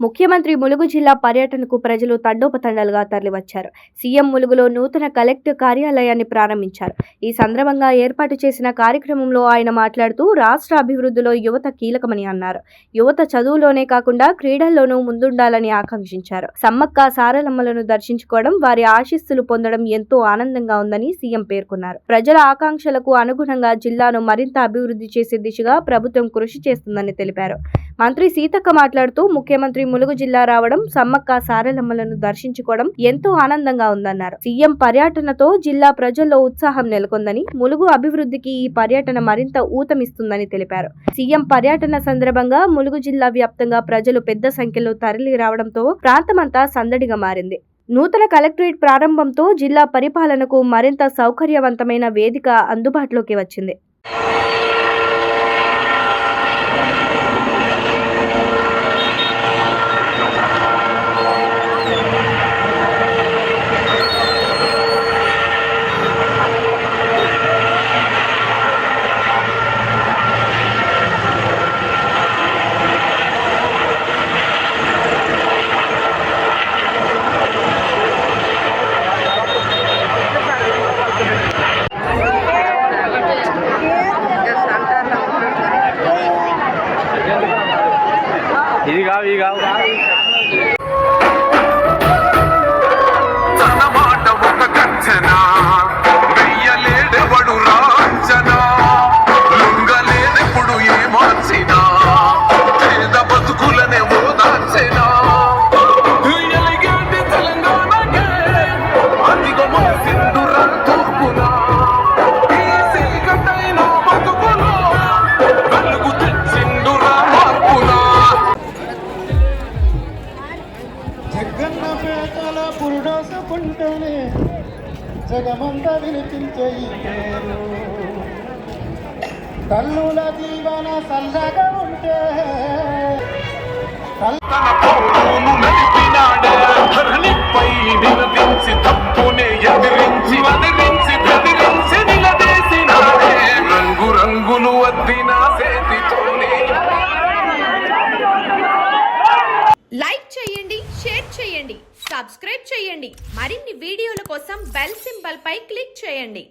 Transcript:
ముఖ్యమంత్రి ములుగు జిల్లా పర్యటనకు ప్రజలు తండోపతండాలుగా తరలివచ్చారు. సీఎం ములుగులో నూతన కలెక్టర్ కార్యాలయాన్ని ప్రారంభించారు. ఈ సందర్భంగా ఏర్పాటు చేసిన కార్యక్రమంలో ఆయన మాట్లాడుతూ రాష్ట్ర అభివృద్ధిలో యువత కీలకమని అన్నారు. యువత చదువులోనే కాకుండా క్రీడల్లోనూ ముందుండాలని ఆకాంక్షించారు. సమ్మక్క సారలమ్మలను దర్శించుకోవడం, వారి ఆశీస్సులు పొందడం ఎంతో ఆనందంగా ఉందని సీఎం పేర్కొన్నారు. ప్రజల ఆకాంక్షలకు అనుగుణంగా జిల్లాను మరింత అభివృద్ధి చేసే దిశగా ప్రభుత్వం కృషి చేస్తుందని తెలిపారు. మంత్రి సీతక్క మాట్లాడుతూ ముఖ్యమంత్రి ములుగు జిల్లా రావడం, సమ్మక్క సారలమ్మలను దర్శించుకోవడం ఎంతో ఆనందంగా ఉందన్నారు. సీఎం పర్యటనతో జిల్లా ప్రజల్లో ఉత్సాహం నెలకొందని, ములుగు అభివృద్ధికి ఈ పర్యటన మరింత ఊతమిస్తుందని తెలిపారు. సీఎం పర్యటన సందర్భంగా ములుగు జిల్లా వ్యాప్తంగా ప్రజలు పెద్ద సంఖ్యలో తరలి రావడంతో ప్రాంతమంతా సందడిగా మారింది. నూతన కలెక్టరేట్ ప్రారంభంతో జిల్లా పరిపాలనకు మరింత సౌకర్యవంతమైన వేదిక అందుబాటులోకి వచ్చింది. తనమాట ఒక గర్జన వెయ్యలేడెవడు రాంచనా లొంగలేదెప్పుడు ఏ మార్చినా పేద బతుకులనే ఓదార్చెనా ఎలిగేటి తెలంగాణకే అదిగో సింధురా తూర్పునా ఈ సీకటైన బతుకులో వెలుగు తెచ్చిందురా మార్పునా. జగన్నపేటల పురుడోసుకుంటేనే జగమంతా వినిపించే ఈ పేరు, తల్లుల దీవెన చల్లగా ఉంటే తన పౌరును నడిపినాడే ధరణిపై నిలదించి తప్పునే ఎదిరించి బెదిరించి నిలదీసినాడే రంగు రంగులు వద్దిన చేతితోనే. లైక్ చేయండి, షేర్ చేయండి, సబ్స్క్రైబ్ చేయండి. మరిన్ని వీడియోల కోసం బెల్ సింబల్ పై క్లిక్ చేయండి.